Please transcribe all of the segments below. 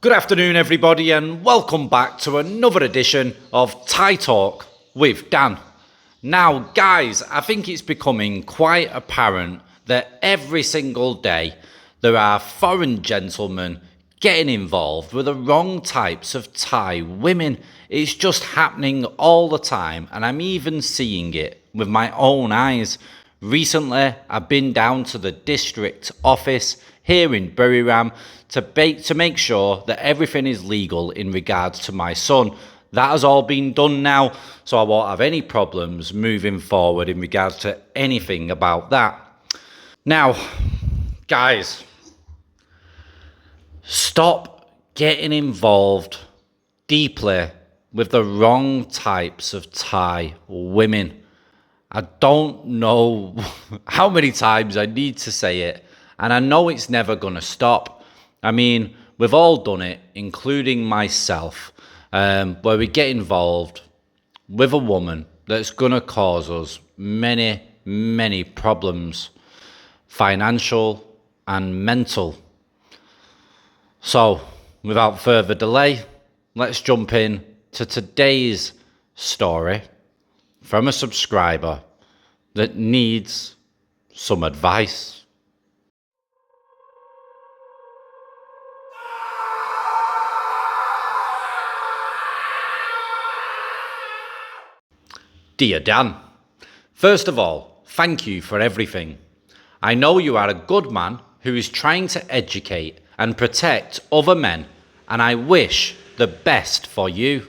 Good afternoon, everybody, and welcome back to another edition of Thai Talk with Dan. Now, guys, I think it's becoming quite apparent that every single day there are foreign gentlemen getting involved with the wrong types of Thai women. It's just happening all the time, and I'm even seeing it with my own eyes. Recently, I've been down to the district office here in Buriram to make sure that everything is legal in regards to my son. That has all been done now, so I won't have any problems moving forward in regards to anything about that. Now, guys, stop getting involved deeply with the wrong types of Thai women. I don't know how many times I need to say it, and I know it's never going to stop. I mean, we've all done it, including myself, where we get involved with a woman that's going to cause us many, many problems, financial and mental. So, without further delay, let's jump in to today's story from a subscriber that needs some advice. Dear Dan, first of all, thank you for everything. I know you are a good man who is trying to educate and protect other men, and I wish the best for you.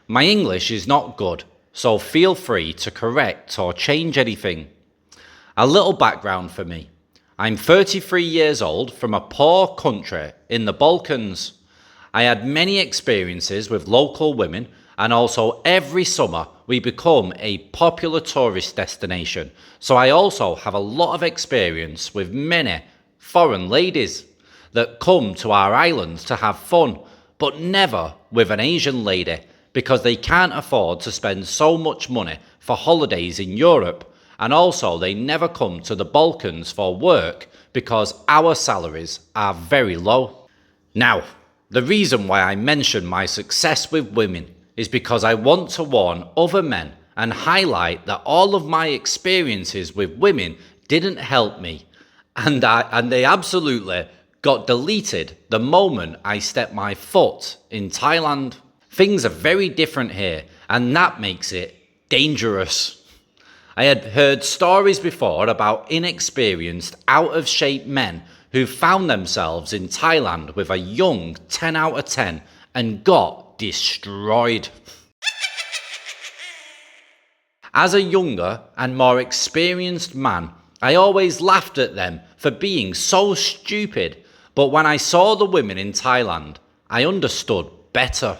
My English is not good, so feel free to correct or change anything. A little background for me. I'm 33 years old from a poor country in the Balkans. I had many experiences with local women, and also every summer we become a popular tourist destination. So I also have a lot of experience with many foreign ladies that come to our islands to have fun, but never with an Asian lady, because they can't afford to spend so much money for holidays in Europe, and also they never come to the Balkans for work because our salaries are very low. Now, the reason why I mention my success with women is because I want to warn other men and highlight that all of my experiences with women didn't help me, and they absolutely got deleted the moment I stepped my foot in Thailand. Things are very different here, and that makes it dangerous. I had heard stories before about inexperienced, out-of-shape men who found themselves in Thailand with a young 10 out of 10 and got destroyed. As a younger and more experienced man, I always laughed at them for being so stupid, but when I saw the women in Thailand, I understood better.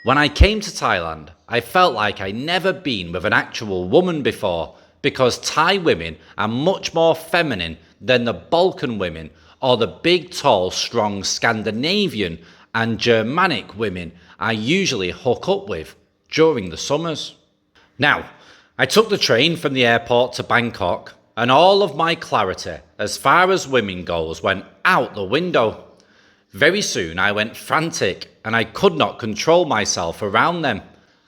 When I came to Thailand, I felt like I'd never been with an actual woman before, because Thai women are much more feminine than the Balkan women or the big, tall, strong Scandinavian and Germanic women I usually hook up with during the summers. Now, I took the train from the airport to Bangkok, and all of my clarity as far as women goes went out the window. Very soon I went frantic and I could not control myself around them.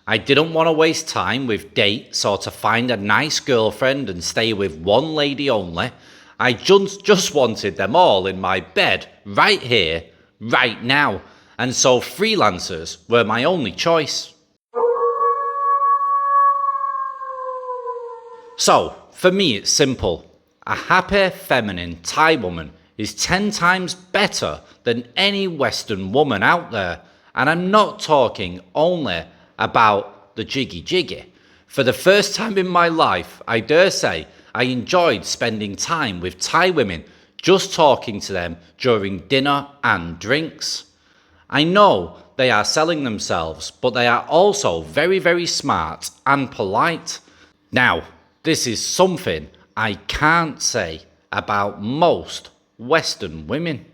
I didn't want to waste time with dates or to find a nice girlfriend and stay with one lady only. I just wanted them all in my bed, right here, right now. And so freelancers were my only choice. So, for me it's simple. A happy, feminine Thai woman is 10 times better than any Western woman out there. And I'm not talking only about the jiggy jiggy. For the first time in my life, I dare say, I enjoyed spending time with Thai women, just talking to them during dinner and drinks. I know they are selling themselves, but they are also very, very smart and polite. Now, this is something I can't say about most Western women.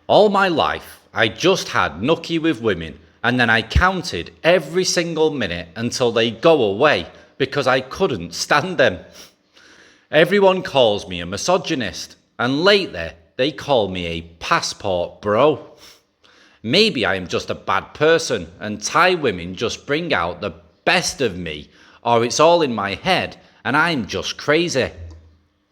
All my life, I just had nookie with women, and then I counted every single minute until they go away because I couldn't stand them. Everyone calls me a misogynist, and lately, they call me a passport bro. Maybe I am just a bad person and Thai women just bring out the best of me, or it's all in my head and I'm just crazy.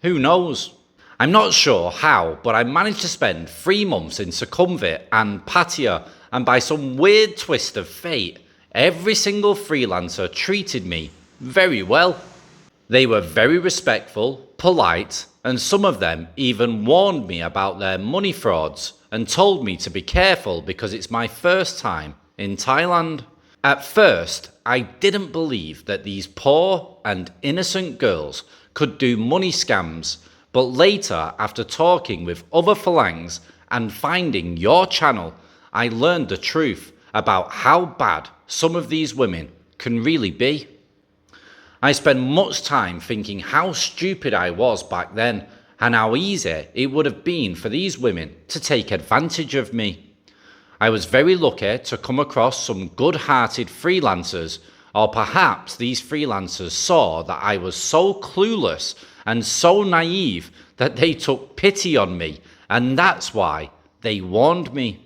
Who knows? I'm not sure how, but I managed to spend 3 months in Sukhumvit and Pattaya, and by some weird twist of fate, every single freelancer treated me very well. They were very respectful, polite, and some of them even warned me about their money frauds and told me to be careful because it's my first time in Thailand. At first, I didn't believe that these poor and innocent girls could do money scams, but later, after talking with other Phalangs and finding your channel, I learned the truth about how bad some of these women can really be. I spent much time thinking how stupid I was back then and how easy it would have been for these women to take advantage of me. I was very lucky to come across some good-hearted freelancers, or perhaps these freelancers saw that I was so clueless and so naive that they took pity on me, and that's why they warned me.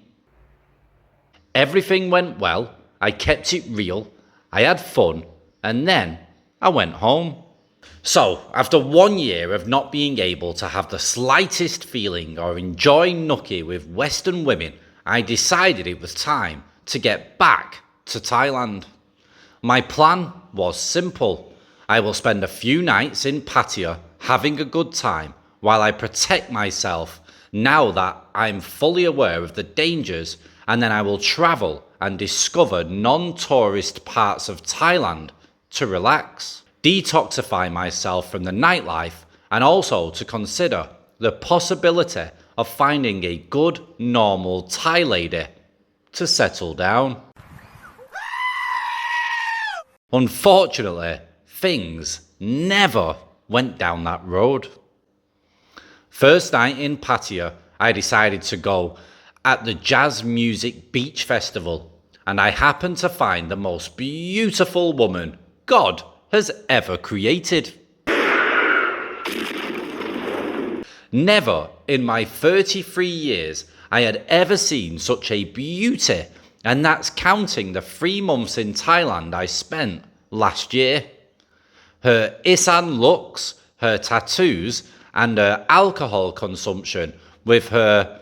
Everything went well, I kept it real, I had fun, and then I went home. So, after 1 year of not being able to have the slightest feeling or enjoy nookie with Western women, I decided it was time to get back to Thailand. My plan was simple. I will spend a few nights in Pattaya having a good time while I protect myself now that I'm fully aware of the dangers, and then I will travel and discover non-tourist parts of Thailand to relax, detoxify myself from the nightlife, and also to consider the possibility of finding a good, normal Thai lady to settle down. Unfortunately, things never went down that road. First night in Pattaya, I decided to go at the Jazz Music Beach Festival, and I happened to find the most beautiful woman God has ever created. Never in my 33 years I had ever seen such a beauty, and that's counting the 3 months in Thailand I spent last year. Her Isan looks, her tattoos, and her alcohol consumption with her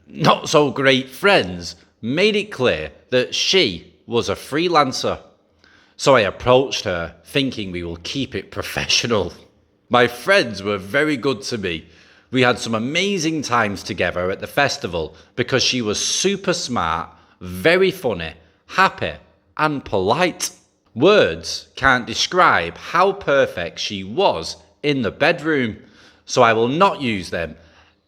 not so great friends made it clear that she was a freelancer. So I approached her, thinking we will keep it professional. My friends were very good to me. We had some amazing times together at the festival because she was super smart, very funny, happy, and polite. Words can't describe how perfect she was in the bedroom, so I will not use them,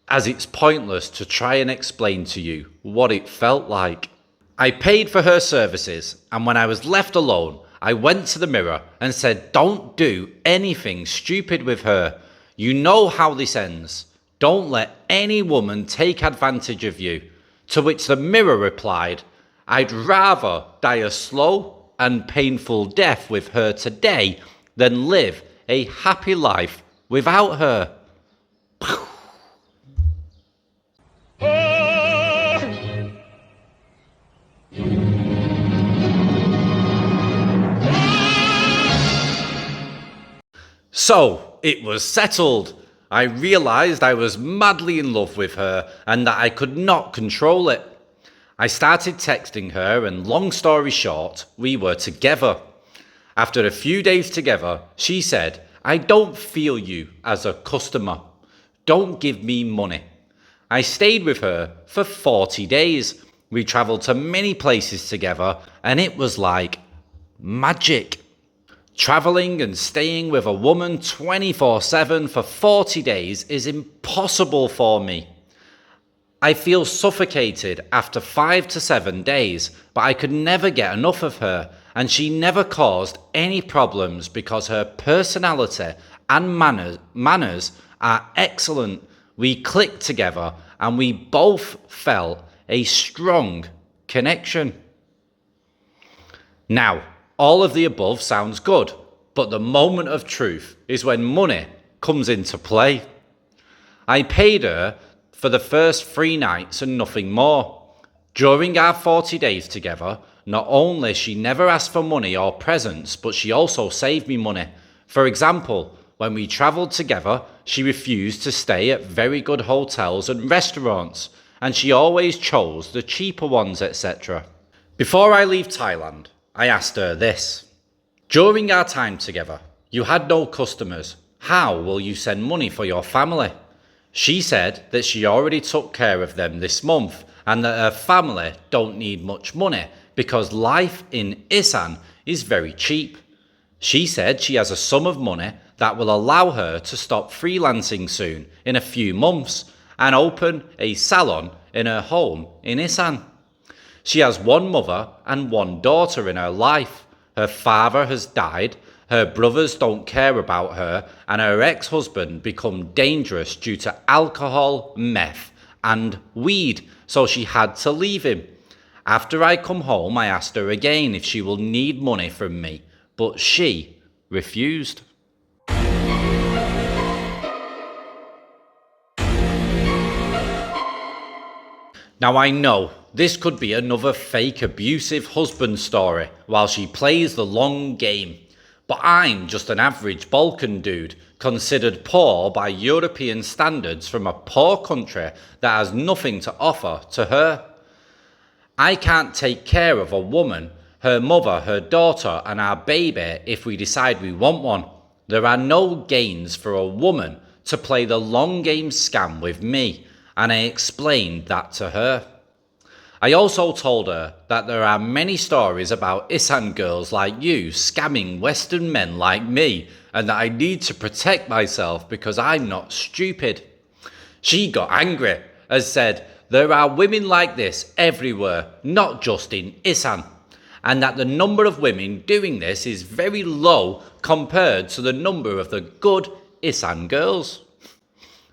as it's pointless to try and explain to you what it felt like. I paid for her services, and when I was left alone, I went to the mirror and said, "Don't do anything stupid with her. You know how this ends. Don't let any woman take advantage of you." To which the mirror replied, "I'd rather die a slow and painful death with her today than live a happy life without her." So it was settled. I realized I was madly in love with her and that I could not control it. I started texting her, and long story short, we were together. After a few days together, she said, "I don't feel you as a customer. Don't give me money." I stayed with her for 40 days. We traveled to many places together, and it was like magic. Traveling and staying with a woman 24/7 for 40 days is impossible for me. I feel suffocated after 5 to 7 days, but I could never get enough of her, and she never caused any problems because her personality and manners are excellent. We clicked together and we both felt a strong connection. Now, all of the above sounds good, but the moment of truth is when money comes into play. I paid her for the first 3 nights and nothing more. During our 40 days together, not only she never asked for money or presents, but she also saved me money. For example, when we travelled together, she refused to stay at very good hotels and restaurants, and she always chose the cheaper ones, etc. Before I leave Thailand, I asked her this. During our time together, you had no customers. How will you send money for your family? She said that she already took care of them this month and that her family don't need much money because life in Isan is very cheap. She said she has a sum of money that will allow her to stop freelancing soon in a few months and open a salon in her home in Isan. She has one mother and one daughter in her life. Her father has died, her brothers don't care about her, and her ex-husband become dangerous due to alcohol, meth, and weed, so she had to leave him. After I come home, I asked her again if she will need money from me, but she refused. Now I know this could be another fake abusive husband story while she plays the long game, but I'm just an average Balkan dude considered poor by European standards from a poor country that has nothing to offer to her. I can't take care of a woman, her mother, her daughter and our baby if we decide we want one. There are no gains for a woman to play the long game scam with me, and I explained that to her. I also told her that there are many stories about Isan girls like you scamming Western men like me and that I need to protect myself because I'm not stupid. She got angry and said there are women like this everywhere, not just in Isan, and that the number of women doing this is very low compared to the number of the good Isan girls.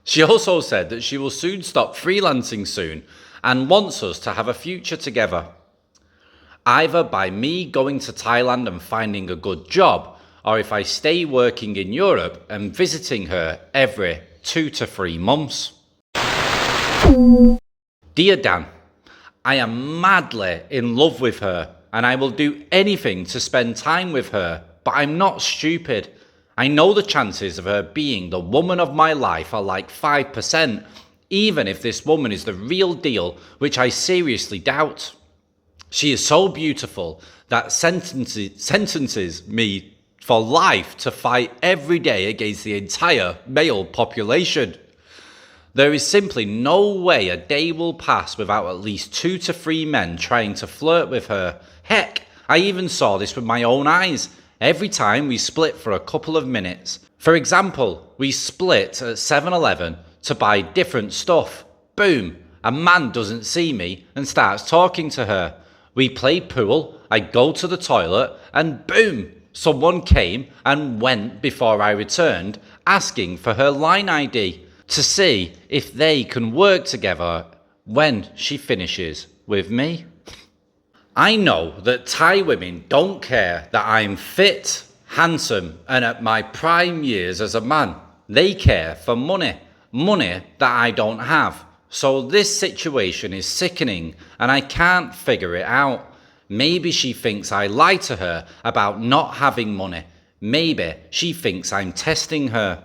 She also said that she will soon stop freelancing soon and wants us to have a future together. Either by me going to Thailand and finding a good job, or if I stay working in Europe and visiting her every 2 to 3 months. Dear Dan, I am madly in love with her and I will do anything to spend time with her, but I'm not stupid. I know the chances of her being the woman of my life are like 5%, even if this woman is the real deal, which I seriously doubt. She is so beautiful that sentences me for life to fight every day against the entire male population. There is simply no way a day will pass without at least 2 to 3 men trying to flirt with her. Heck, I even saw this with my own eyes every time we split for a couple of minutes. For example, we split at 7-Eleven to buy different stuff. Boom, a man doesn't see me and starts talking to her. We played pool, I go to the toilet, and boom, someone came and went before I returned, asking for her line ID to see if they can work together when she finishes with me. I know that Thai women don't care that I'm fit, handsome, and at my prime years as a man. They care for money that I don't have. So this situation is sickening and I can't figure it out. Maybe she thinks I lie to her about not having money. Maybe she thinks I'm testing her.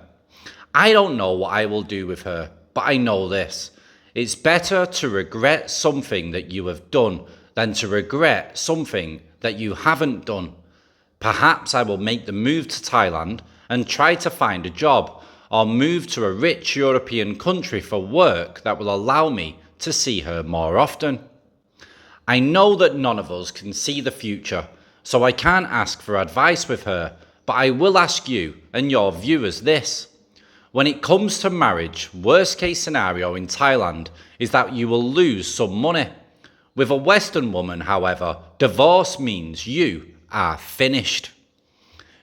I don't know what I will do with her, but I know this. It's better to regret something that you have done than to regret something that you haven't done. Perhaps I will make the move to Thailand and try to find a job, or move to a rich European country for work that will allow me to see her more often. I know that none of us can see the future, so I can't ask for advice with her, but I will ask you and your viewers this. When it comes to marriage, worst case scenario in Thailand is that you will lose some money. With a Western woman, however, divorce means you are finished.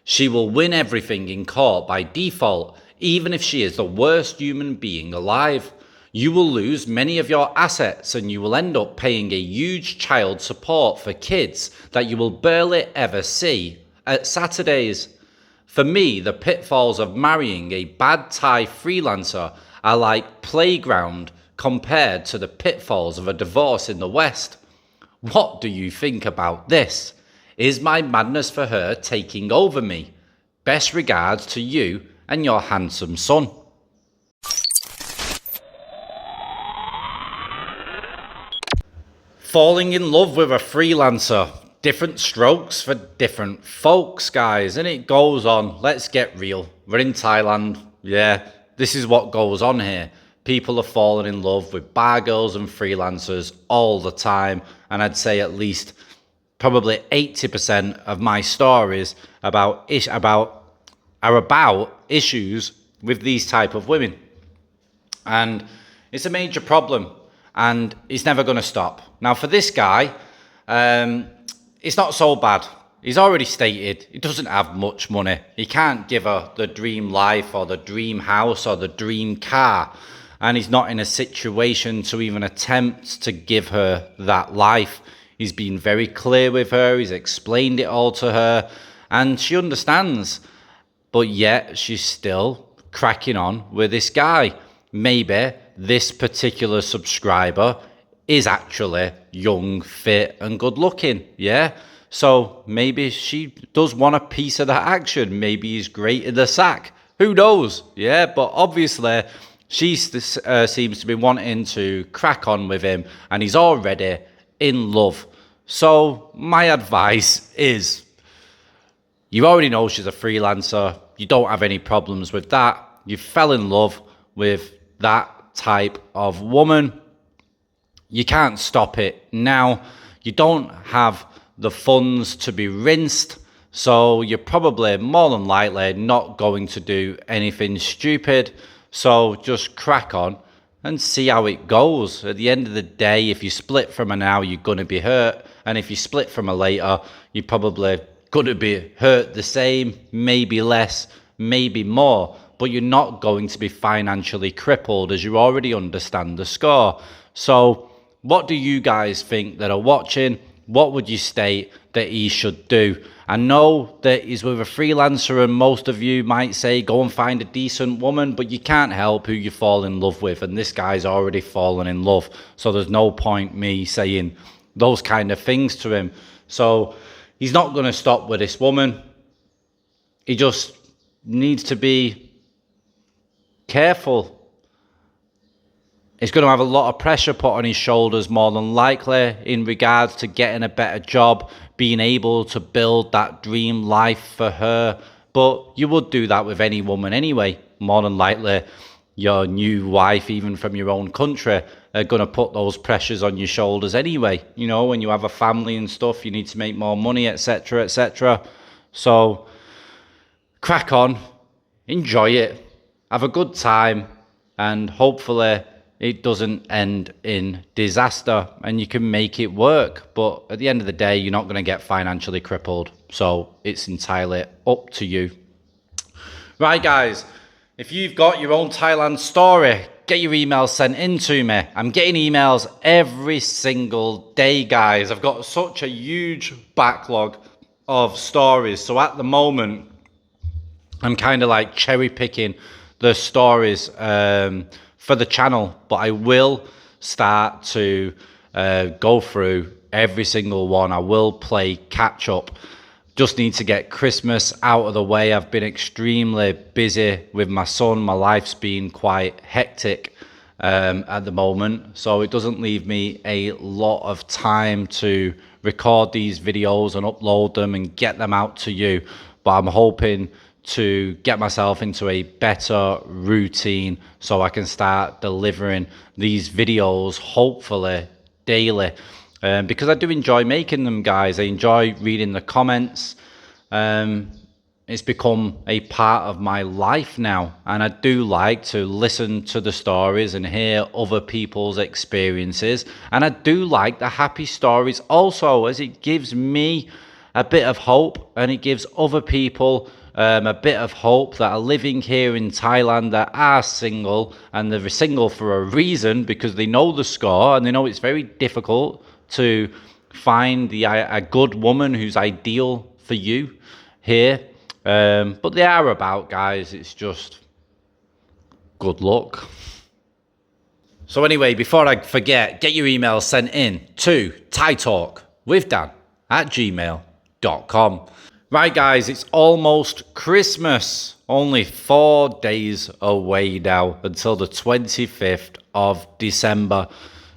She will win everything in court by default, even if she is the worst human being alive. You will lose many of your assets and you will end up paying a huge child support for kids that you will barely ever see at Saturdays. For me, the pitfalls of marrying a bad Thai freelancer are like playground compared to the pitfalls of a divorce in the West. What do you think about this? Is my madness for her taking over me? Best regards to you and your handsome son. Falling in love with a freelancer. Different strokes for different folks, guys. And it goes on. Let's get real. We're in Thailand. Yeah, this is what goes on here. People are falling in love with bar girls and freelancers all the time. And I'd say at least probably 80% of my stories are about issues with these type of women. And it's a major problem. And it's never going to stop. Now, for this guy, it's not so bad. He's already stated he doesn't have much money. He can't give her the dream life or the dream house or the dream car. And he's not in a situation to even attempt to give her that life. He's been very clear with her. He's explained it all to her. And she understands. But yet, she's still cracking on with this guy. Maybe this particular subscriber is actually young, fit, and good looking, yeah? So maybe she does want a piece of that action. Maybe he's great in the sack. Who knows, yeah? But obviously, she seems to be wanting to crack on with him, and he's already in love. So my advice is, you already know she's a freelancer. You don't have any problems with that. You fell in love with that type of woman. You can't stop it now. You don't have the funds to be rinsed, so you're probably more than likely not going to do anything stupid. So just crack on and see how it goes. At the end of the day, if you split from her now, you're going to be hurt. And if you split from her later, you're probably going to be hurt the same, maybe less, maybe more. But you're not going to be financially crippled, as you already understand the score. So what do you guys think that are watching? What would you state that he should do? I know that he's with a freelancer, and most of you might say go and find a decent woman, but you can't help who you fall in love with, and this guy's already fallen in love. So there's no point me saying those kind of things to him. So he's not going to stop with this woman. He just needs to be careful. He's going to have a lot of pressure put on his shoulders, more than likely, in regards to getting a better job, being able to build that dream life for her. But you would do that with any woman anyway. More than likely, your new wife, even from your own country, are going to put those pressures on your shoulders anyway. You know, when you have a family and stuff, you need to make more money, etc., etc. So crack on, enjoy it. Have a good time, and hopefully it doesn't end in disaster and you can make it work. But at the end of the day, you're not going to get financially crippled. So it's entirely up to you. Right, guys, if you've got your own Thailand story, get your emails sent in to me. I'm getting emails every single day, guys. I've got such a huge backlog of stories. So at the moment, I'm kind of like cherry picking the stories for the channel, but I will start to go through every single one. I will play catch up. Just need to get Christmas out of the way. I've been extremely busy with my son. My life's been quite hectic at the moment, so it doesn't leave me a lot of time to record these videos and upload them and get them out to you. But I'm hoping to get myself into a better routine so I can start delivering these videos hopefully daily, because I do enjoy making them, guys. I enjoy reading the comments. It's become a part of my life now, and I do like to listen to the stories and hear other people's experiences, and I do like the happy stories also, as it gives me a bit of hope and it gives other people a bit of hope that are living here in Thailand that are single, and they're single for a reason, because they know the score and they know it's very difficult to find a good woman who's ideal for you here. But they are about, guys, it's just good luck. So anyway, before I forget, get your emails sent in to thaitalkwithdan@gmail.com. Right guys, it's almost Christmas. Only 4 days away now until the 25th of December.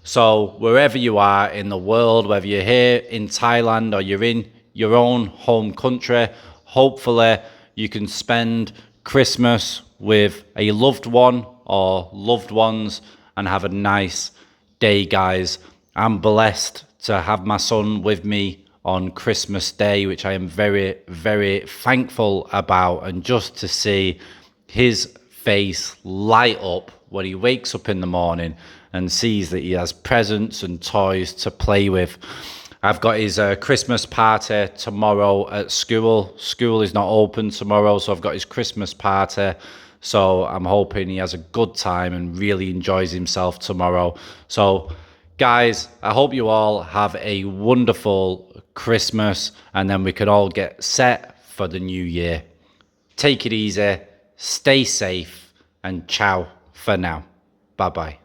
So wherever you are in the world, whether you're here in Thailand or you're in your own home country, hopefully you can spend Christmas with a loved one or loved ones and have a nice day, guys. I'm blessed to have my son with me on Christmas Day, which I am very, very thankful about. And just to see his face light up when he wakes up in the morning and sees that he has presents and toys to play with. I've got his Christmas party tomorrow at school. School is not open tomorrow, so I've got his Christmas party. So I'm hoping he has a good time and really enjoys himself tomorrow. So guys, I hope you all have a wonderful Christmas, and then we can all get set for the new year. Take it easy, stay safe, and ciao for now. Bye-bye.